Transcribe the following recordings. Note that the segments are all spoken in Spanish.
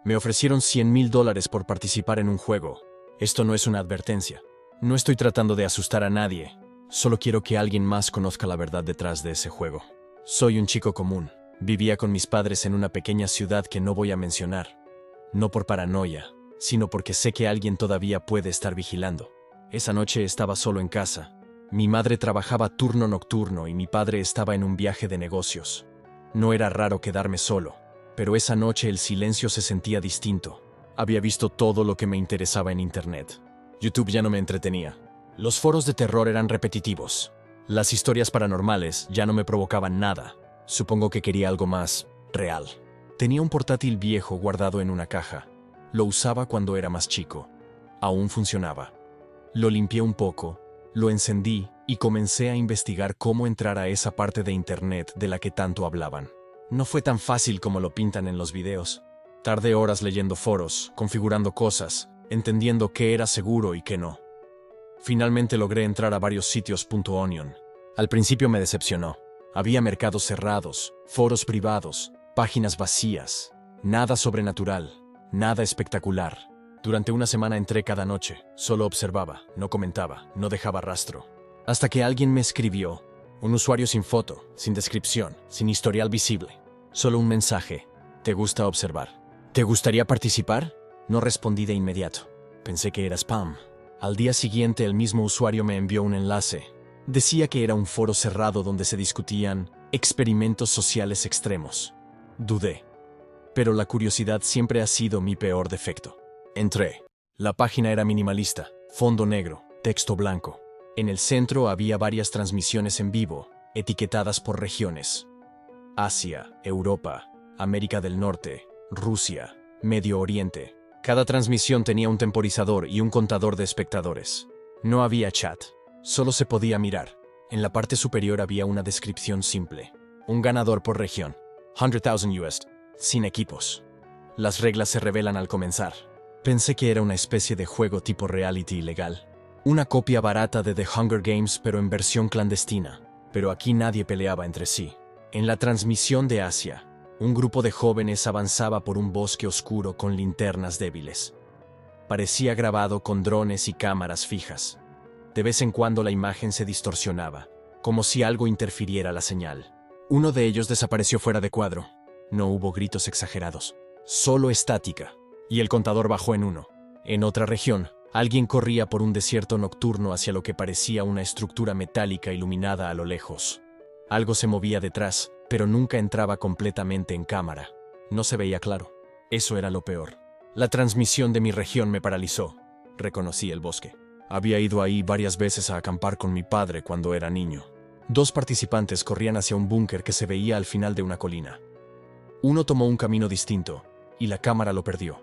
Me ofrecieron $100,000 por participar en un juego. Esto no es una advertencia. No estoy tratando de asustar a nadie. Solo quiero que alguien más conozca la verdad detrás de ese juego. Soy un chico común. Vivía con mis padres en una pequeña ciudad que no voy a mencionar. No por paranoia, sino porque sé que alguien todavía puede estar vigilando. Esa noche estaba solo en casa. Mi madre trabajaba turno nocturno y mi padre estaba en un viaje de negocios. No era raro quedarme solo, pero esa noche el silencio se sentía distinto. Había visto todo lo que me interesaba en Internet. YouTube ya no me entretenía. Los foros de terror eran repetitivos. Las historias paranormales ya no me provocaban nada. Supongo que quería algo más real. Tenía un portátil viejo guardado en una caja. Lo usaba cuando era más chico. Aún funcionaba. Lo limpié un poco, lo encendí y comencé a investigar cómo entrar a esa parte de Internet de la que tanto hablaban. No fue tan fácil como lo pintan en los videos. Tardé horas leyendo foros, configurando cosas, entendiendo qué era seguro y qué no. Finalmente logré entrar a varios sitios .onion. Al principio me decepcionó. Había mercados cerrados, foros privados, páginas vacías. Nada sobrenatural, nada espectacular. Durante una semana entré cada noche. Solo observaba, no comentaba, no dejaba rastro. Hasta que alguien me escribió. Un usuario sin foto, sin descripción, sin historial visible. Solo un mensaje. ¿Te gusta observar? ¿Te gustaría participar? No respondí de inmediato. Pensé que era spam. Al día siguiente el mismo usuario me envió un enlace. Decía que era un foro cerrado donde se discutían experimentos sociales extremos. Dudé. Pero la curiosidad siempre ha sido mi peor defecto. Entré. La página era minimalista, fondo negro, texto blanco. En el centro había varias transmisiones en vivo, etiquetadas por regiones. Asia, Europa, América del Norte, Rusia, Medio Oriente. Cada transmisión tenía un temporizador y un contador de espectadores. No había chat, solo se podía mirar. En la parte superior había una descripción simple. Un ganador por región, 100,000 USD, sin equipos. Las reglas se revelan al comenzar. Pensé que era una especie de juego tipo reality ilegal. Una copia barata de The Hunger Games pero en versión clandestina. Pero aquí nadie peleaba entre sí. En la transmisión de Asia, un grupo de jóvenes avanzaba por un bosque oscuro con linternas débiles. Parecía grabado con drones y cámaras fijas. De vez en cuando la imagen se distorsionaba, como si algo interfiriera la señal. Uno de ellos desapareció fuera de cuadro. No hubo gritos exagerados, solo estática. Y el contador bajó en 1. En otra región, alguien corría por un desierto nocturno hacia lo que parecía una estructura metálica iluminada a lo lejos. Algo se movía detrás, pero nunca entraba completamente en cámara. No se veía claro. Eso era lo peor. La transmisión de mi región me paralizó. Reconocí el bosque. Había ido ahí varias veces a acampar con mi padre cuando era niño. 2 participantes corrían hacia un búnker que se veía al final de una colina. Uno tomó un camino distinto, y la cámara lo perdió.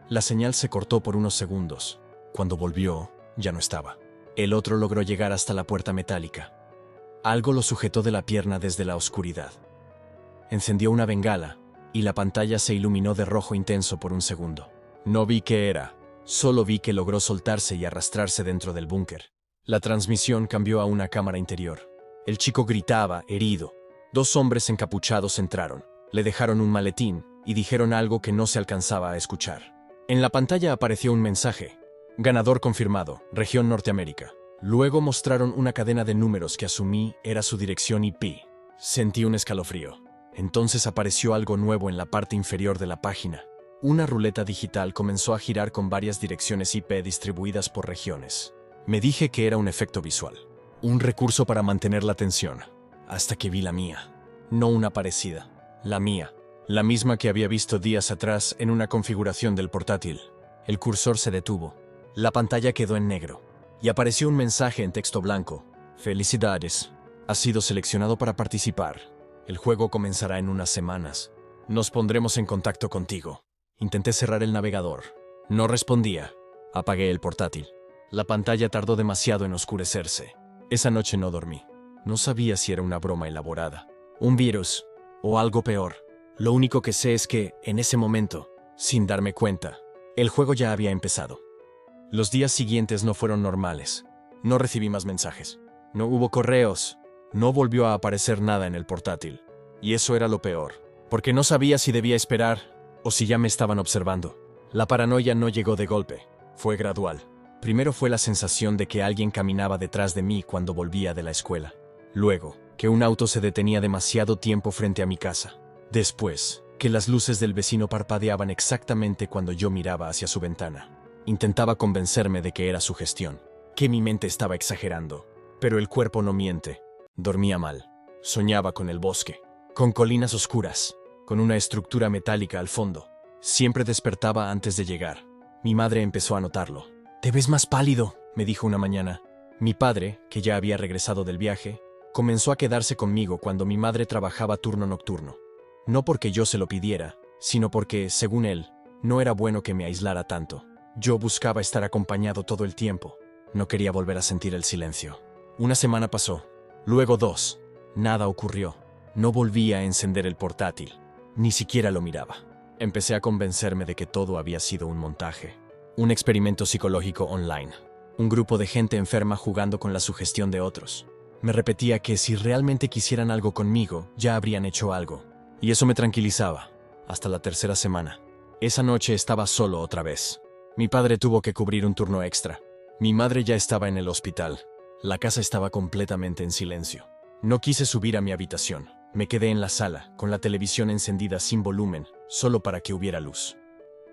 La señal se cortó por unos segundos. Cuando volvió, ya no estaba. El otro logró llegar hasta la puerta metálica. Algo lo sujetó de la pierna desde la oscuridad. Encendió una bengala, y la pantalla se iluminó de rojo intenso por un segundo. No vi qué era, solo vi que logró soltarse y arrastrarse dentro del búnker. La transmisión cambió a una cámara interior. El chico gritaba, herido. 2 hombres encapuchados entraron. Le dejaron un maletín y dijeron algo que no se alcanzaba a escuchar. En la pantalla apareció un mensaje. Ganador confirmado, región Norteamérica. Luego mostraron una cadena de números que asumí era su dirección IP. Sentí un escalofrío. Entonces apareció algo nuevo en la parte inferior de la página. Una ruleta digital comenzó a girar con varias direcciones IP distribuidas por regiones. Me dije que era un efecto visual. Un recurso para mantener la atención. Hasta que vi la mía. No una parecida. La mía. La misma que había visto días atrás en una configuración del portátil. El cursor se detuvo. La pantalla quedó en negro. Y apareció un mensaje en texto blanco. Felicidades. Has sido seleccionado para participar. El juego comenzará en unas semanas. Nos pondremos en contacto contigo. Intenté cerrar el navegador. No respondía. Apagué el portátil. La pantalla tardó demasiado en oscurecerse. Esa noche no dormí. No sabía si era una broma elaborada, un virus o algo peor. Lo único que sé es que, en ese momento, sin darme cuenta, el juego ya había empezado. Los días siguientes no fueron normales. No recibí más mensajes. No hubo correos. No volvió a aparecer nada en el portátil. Y eso era lo peor, porque no sabía si debía esperar o si ya me estaban observando. La paranoia no llegó de golpe, fue gradual. Primero fue la sensación de que alguien caminaba detrás de mí cuando volvía de la escuela. Luego, que un auto se detenía demasiado tiempo frente a mi casa. Después, que las luces del vecino parpadeaban exactamente cuando yo miraba hacia su ventana. Intentaba convencerme de que era su gestión, que mi mente estaba exagerando. Pero el cuerpo no miente. Dormía mal. Soñaba con el bosque, con colinas oscuras, con una estructura metálica al fondo. Siempre despertaba antes de llegar. Mi madre empezó a notarlo. «Te ves más pálido», me dijo una mañana. Mi padre, que ya había regresado del viaje, comenzó a quedarse conmigo cuando mi madre trabajaba turno nocturno. No porque yo se lo pidiera, sino porque, según él, no era bueno que me aislara tanto. Yo buscaba estar acompañado todo el tiempo. No quería volver a sentir el silencio. Una semana pasó, luego 2. Nada ocurrió. No volví a encender el portátil. Ni siquiera lo miraba. Empecé a convencerme de que todo había sido un montaje. Un experimento psicológico online. Un grupo de gente enferma jugando con la sugestión de otros. Me repetía que si realmente quisieran algo conmigo, ya habrían hecho algo. Y eso me tranquilizaba. Hasta la 3ª semana. Esa noche estaba solo otra vez. Mi padre tuvo que cubrir un turno extra. Mi madre ya estaba en el hospital. La casa estaba completamente en silencio. No quise subir a mi habitación. Me quedé en la sala, con la televisión encendida sin volumen, solo para que hubiera luz.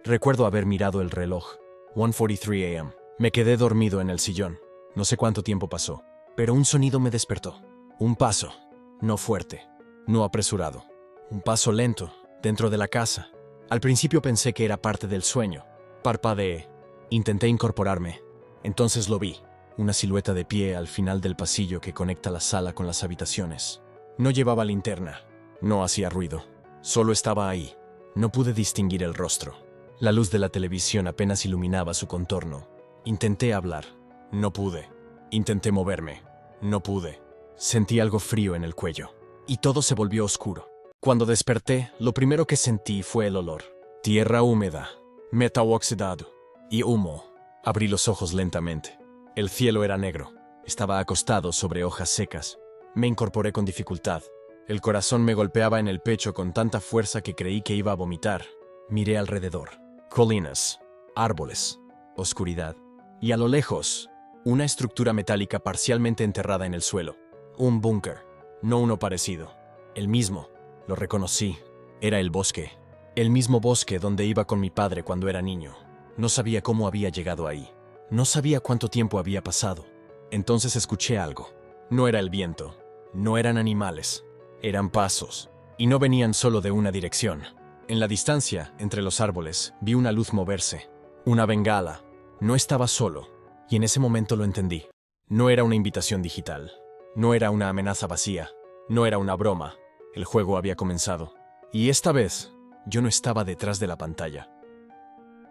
Recuerdo haber mirado el reloj. 1:43 a.m. Me quedé dormido en el sillón. No sé cuánto tiempo pasó, pero un sonido me despertó. Un paso. No fuerte, no apresurado. Un paso lento, dentro de la casa. Al principio pensé que era parte del sueño. Parpadeé. Intenté incorporarme. Entonces lo vi. Una silueta de pie al final del pasillo que conecta la sala con las habitaciones. No llevaba linterna. No hacía ruido. Solo estaba ahí. No pude distinguir el rostro. La luz de la televisión apenas iluminaba su contorno. Intenté hablar. No pude. Intenté moverme. No pude. Sentí algo frío en el cuello. Y todo se volvió oscuro. Cuando desperté, lo primero que sentí fue el olor. Tierra húmeda, metal oxidado y humo. Abrí los ojos lentamente. El cielo era negro. Estaba acostado sobre hojas secas. Me incorporé con dificultad. El corazón me golpeaba en el pecho con tanta fuerza que creí que iba a vomitar. Miré alrededor. Colinas, árboles, oscuridad. Y a lo lejos, una estructura metálica parcialmente enterrada en el suelo. Un búnker. No uno parecido. El mismo. Lo reconocí. Era el bosque. El mismo bosque donde iba con mi padre cuando era niño. No sabía cómo había llegado ahí. No sabía cuánto tiempo había pasado. Entonces escuché algo. No era el viento. No eran animales. Eran pasos. Y no venían solo de una dirección. En la distancia, entre los árboles, vi una luz moverse. Una bengala. No estaba solo. Y en ese momento lo entendí. No era una invitación digital. No era una amenaza vacía. No era una broma. El juego había comenzado. Y esta vez, yo no estaba detrás de la pantalla.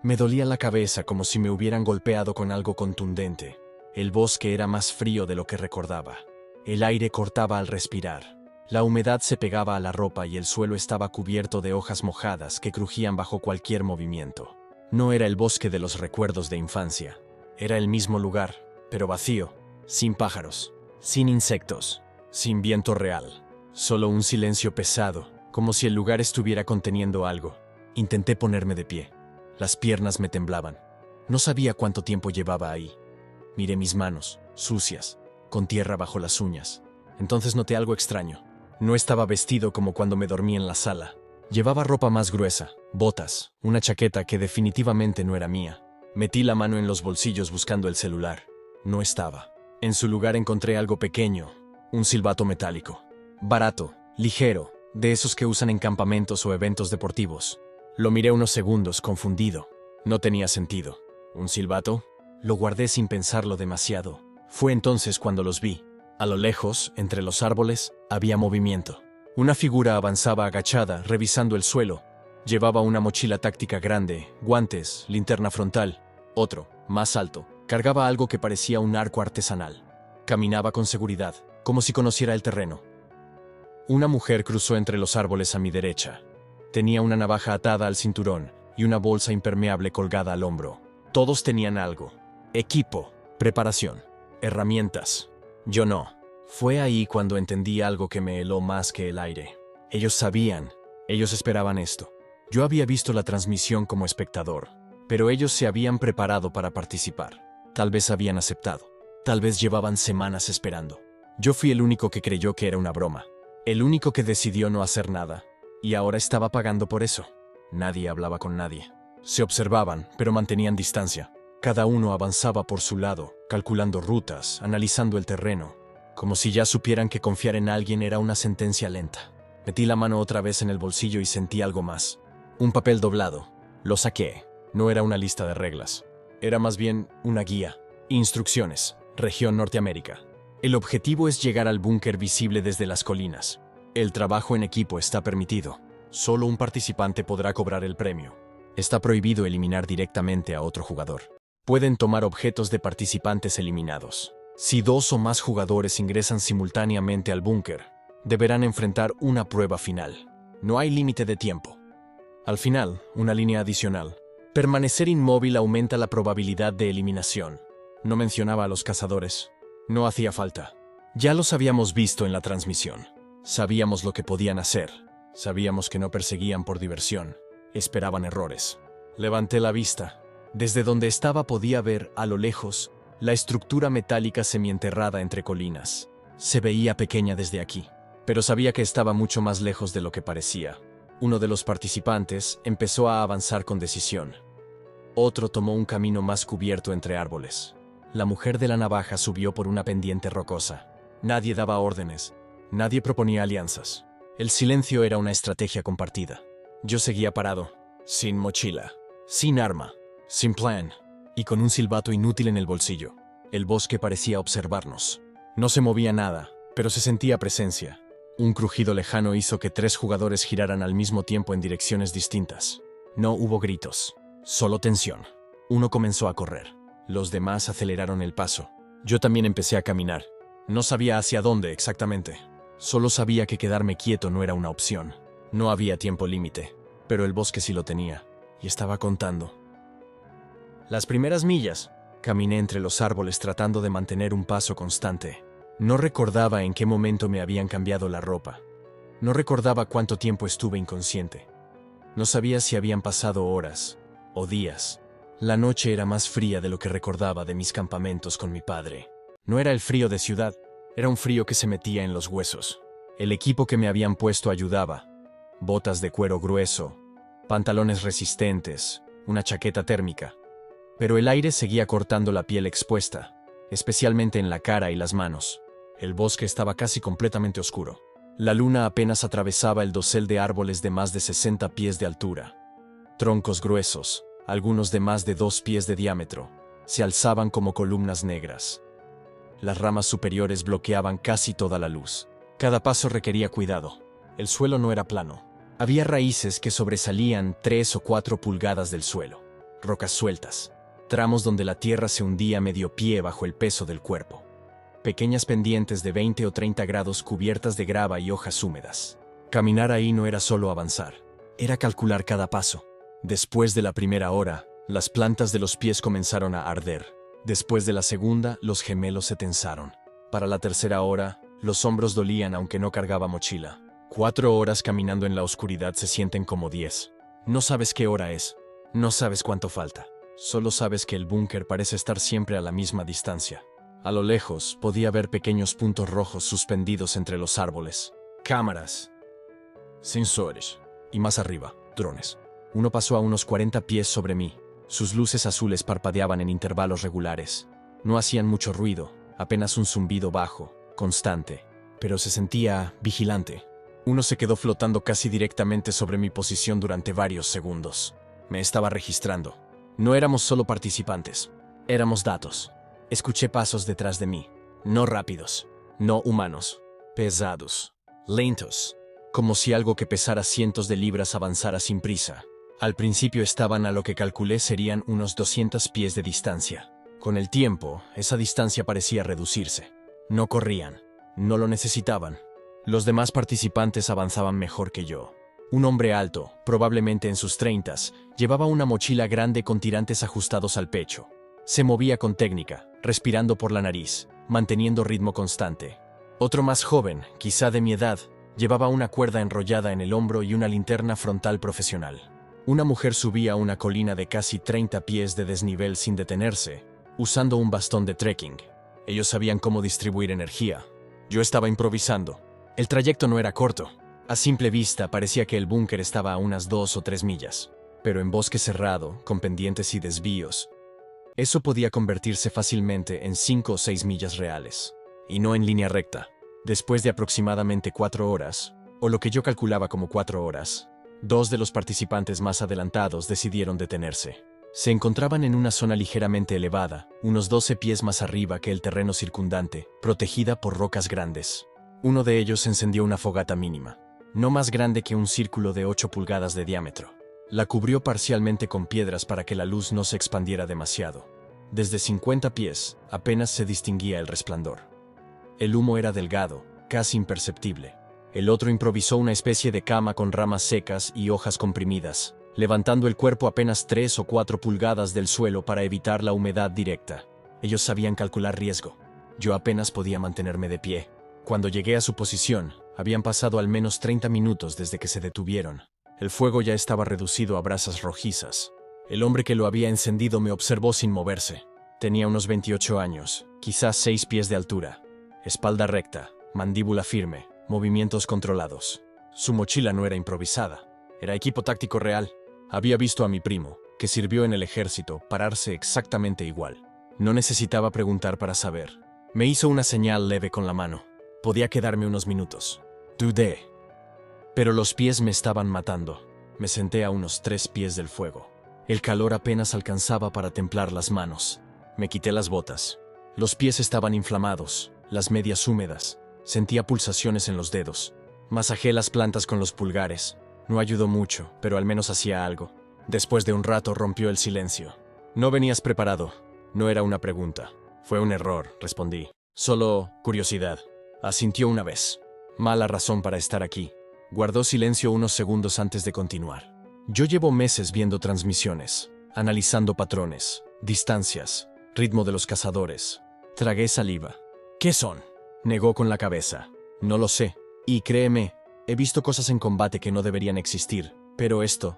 Me dolía la cabeza como si me hubieran golpeado con algo contundente. El bosque era más frío de lo que recordaba. El aire cortaba al respirar. La humedad se pegaba a la ropa y el suelo estaba cubierto de hojas mojadas que crujían bajo cualquier movimiento. No era el bosque de los recuerdos de infancia. Era el mismo lugar, pero vacío, sin pájaros, sin insectos, sin viento real. Solo un silencio pesado, como si el lugar estuviera conteniendo algo. Intenté ponerme de pie. Las piernas me temblaban. No sabía cuánto tiempo llevaba ahí. Miré mis manos, sucias, con tierra bajo las uñas. Entonces noté algo extraño. No estaba vestido como cuando me dormí en la sala. Llevaba ropa más gruesa, botas, una chaqueta que definitivamente no era mía. Metí la mano en los bolsillos buscando el celular. No estaba. En su lugar encontré algo pequeño, un silbato metálico. Barato, ligero, de esos que usan en campamentos o eventos deportivos. Lo miré unos segundos, confundido. No tenía sentido. ¿Un silbato? Lo guardé sin pensarlo demasiado. Fue entonces cuando los vi. A lo lejos, entre los árboles, había movimiento. Una figura avanzaba agachada, revisando el suelo. Llevaba una mochila táctica grande, guantes, linterna frontal. Otro, más alto, cargaba algo que parecía un arco artesanal. Caminaba con seguridad, como si conociera el terreno. Una mujer cruzó entre los árboles a mi derecha. Tenía una navaja atada al cinturón y una bolsa impermeable colgada al hombro. Todos tenían algo. Equipo, preparación, herramientas. Yo no. Fue ahí cuando entendí algo que me heló más que el aire. Ellos sabían, ellos esperaban esto. Yo había visto la transmisión como espectador, pero ellos se habían preparado para participar. Tal vez habían aceptado. Tal vez llevaban semanas esperando. Yo fui el único que creyó que era una broma. El único que decidió no hacer nada. Y ahora estaba pagando por eso. Nadie hablaba con nadie. Se observaban, pero mantenían distancia. Cada uno avanzaba por su lado, calculando rutas, analizando el terreno, como si ya supieran que confiar en alguien era una sentencia lenta. Metí la mano otra vez en el bolsillo y sentí algo más. Un papel doblado. Lo saqué. No era una lista de reglas. Era más bien una guía. Instrucciones. Región Norteamérica. El objetivo es llegar al búnker visible desde las colinas. El trabajo en equipo está permitido. Solo un participante podrá cobrar el premio. Está prohibido eliminar directamente a otro jugador. Pueden tomar objetos de participantes eliminados. Si 2 o más jugadores ingresan simultáneamente al búnker, deberán enfrentar una prueba final. No hay límite de tiempo. Al final, una línea adicional. Permanecer inmóvil aumenta la probabilidad de eliminación. No mencionaba a los cazadores. No hacía falta. Ya los habíamos visto en la transmisión. Sabíamos lo que podían hacer. Sabíamos que no perseguían por diversión. Esperaban errores. Levanté la vista. Desde donde estaba podía ver, a lo lejos, la estructura metálica semienterrada entre colinas. Se veía pequeña desde aquí, pero sabía que estaba mucho más lejos de lo que parecía. Uno de los participantes empezó a avanzar con decisión. Otro tomó un camino más cubierto entre árboles. La mujer de la navaja subió por una pendiente rocosa. Nadie daba órdenes. Nadie proponía alianzas. El silencio era una estrategia compartida. Yo seguía parado, sin mochila, sin arma, sin plan, y con un silbato inútil en el bolsillo. El bosque parecía observarnos. No se movía nada, pero se sentía presencia. Un crujido lejano hizo que 3 jugadores giraran al mismo tiempo en direcciones distintas. No hubo gritos, solo tensión. Uno comenzó a correr. Los demás aceleraron el paso. Yo también empecé a caminar. No sabía hacia dónde exactamente. Solo sabía que quedarme quieto no era una opción. No había tiempo límite, pero el bosque sí lo tenía, y estaba contando. Las primeras millas, caminé entre los árboles tratando de mantener un paso constante. No recordaba en qué momento me habían cambiado la ropa. No recordaba cuánto tiempo estuve inconsciente. No sabía si habían pasado horas o días. La noche era más fría de lo que recordaba de mis campamentos con mi padre. No era el frío de ciudad, era un frío que se metía en los huesos. El equipo que me habían puesto ayudaba. Botas de cuero grueso, pantalones resistentes, una chaqueta térmica. Pero el aire seguía cortando la piel expuesta, especialmente en la cara y las manos. El bosque estaba casi completamente oscuro. La luna apenas atravesaba el dosel de árboles de más de 60 pies de altura. Troncos gruesos, algunos de más de 2 pies de diámetro, se alzaban como columnas negras. Las ramas superiores bloqueaban casi toda la luz. Cada paso requería cuidado. El suelo no era plano. Había raíces que sobresalían 3 o 4 pulgadas del suelo. Rocas sueltas. Tramos donde la tierra se hundía medio pie bajo el peso del cuerpo. Pequeñas pendientes de 20 o 30 grados cubiertas de grava y hojas húmedas. Caminar ahí no era solo avanzar. Era calcular cada paso. Después de la primera hora, las plantas de los pies comenzaron a arder. Después de la segunda, los gemelos se tensaron. Para la tercera hora, los hombros dolían aunque no cargaba mochila. 4 horas caminando en la oscuridad se sienten como 10. No sabes qué hora es. No sabes cuánto falta. Solo sabes que el búnker parece estar siempre a la misma distancia. A lo lejos, podía ver pequeños puntos rojos suspendidos entre los árboles. Cámaras. Sensores. Y más arriba, drones. Uno pasó a unos 40 pies sobre mí. Sus luces azules parpadeaban en intervalos regulares. No hacían mucho ruido, apenas un zumbido bajo, constante, pero se sentía vigilante. Uno se quedó flotando casi directamente sobre mi posición durante varios segundos. Me estaba registrando. No éramos solo participantes, éramos datos. Escuché pasos detrás de mí, no rápidos, no humanos, pesados, lentos, como si algo que pesara cientos de libras avanzara sin prisa. Al principio estaban a lo que calculé serían unos 200 pies de distancia. Con el tiempo, esa distancia parecía reducirse. No corrían, no lo necesitaban. Los demás participantes avanzaban mejor que yo. Un hombre alto, probablemente en sus 30s, llevaba una mochila grande con tirantes ajustados al pecho. Se movía con técnica, respirando por la nariz, manteniendo ritmo constante. Otro más joven, quizá de mi edad, llevaba una cuerda enrollada en el hombro y una linterna frontal profesional. Una mujer subía una colina de casi 30 pies de desnivel sin detenerse, usando un bastón de trekking. Ellos sabían cómo distribuir energía. Yo estaba improvisando. El trayecto no era corto. A simple vista parecía que el búnker estaba a unas 2 o 3 millas, pero en bosque cerrado, con pendientes y desvíos, eso podía convertirse fácilmente en 5 o 6 millas reales, y no en línea recta. Después de aproximadamente 4 horas, o lo que yo calculaba como 4 horas, 2 de los participantes más adelantados decidieron detenerse. Se encontraban en una zona ligeramente elevada, unos 12 pies más arriba que el terreno circundante, protegida por rocas grandes. Uno de ellos encendió una fogata mínima, no más grande que un círculo de 8 pulgadas de diámetro. La cubrió parcialmente con piedras para que la luz no se expandiera demasiado. Desde 50 pies, apenas se distinguía el resplandor. El humo era delgado, casi imperceptible. El otro improvisó una especie de cama con ramas secas y hojas comprimidas, levantando el cuerpo apenas 3 o 4 pulgadas del suelo para evitar la humedad directa. Ellos sabían calcular riesgo. Yo apenas podía mantenerme de pie. Cuando llegué a su posición, habían pasado al menos 30 minutos desde que se detuvieron. El fuego ya estaba reducido a brasas rojizas. El hombre que lo había encendido me observó sin moverse. Tenía unos 28 años, quizás 6 pies de altura. Espalda recta, mandíbula firme, movimientos controlados. Su mochila no era improvisada, era equipo táctico real. Había visto a mi primo, que sirvió en el ejército, pararse exactamente igual. No necesitaba preguntar para saber. Me hizo una señal leve con la mano. Podía quedarme unos minutos. Dudé. Pero los pies me estaban matando. Me senté a unos 3 pies del fuego. El calor apenas alcanzaba para templar las manos. Me quité las botas. Los pies estaban inflamados, las medias húmedas. Sentía pulsaciones en los dedos. Masajé las plantas con los pulgares. No ayudó mucho, pero al menos hacía algo. Después de un rato rompió el silencio. No venías preparado. No era una pregunta. Fue un error, respondí. Solo curiosidad. Asintió una vez. Mala razón para estar aquí. Guardó silencio unos segundos antes de continuar. Yo llevo meses viendo transmisiones, analizando patrones, distancias, ritmo de los cazadores. Tragué saliva. ¿Qué son? Negó con la cabeza. No lo sé. Y créeme, he visto cosas en combate que no deberían existir, pero esto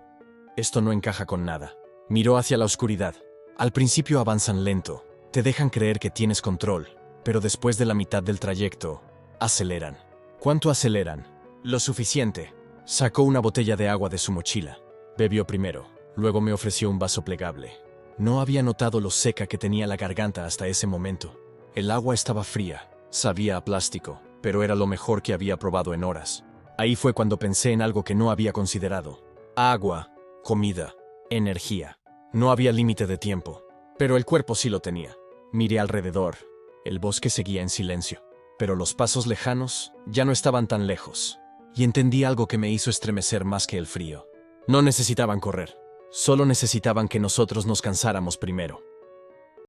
no encaja con nada. Miró hacia la oscuridad. Al principio avanzan lento, te dejan creer que tienes control, pero después de la mitad del trayecto, aceleran. ¿Cuánto aceleran? Lo suficiente. Sacó una botella de agua de su mochila. Bebió primero, luego me ofreció un vaso plegable. No había notado lo seca que tenía la garganta hasta ese momento. El agua estaba fría, sabía a plástico, pero era lo mejor que había probado en horas. Ahí fue cuando pensé en algo que no había considerado. Agua, comida, energía. No había límite de tiempo, pero el cuerpo sí lo tenía. Miré alrededor. El bosque seguía en silencio, pero los pasos lejanos ya no estaban tan lejos. Y entendí algo que me hizo estremecer más que el frío. No necesitaban correr, solo necesitaban que nosotros nos cansáramos primero.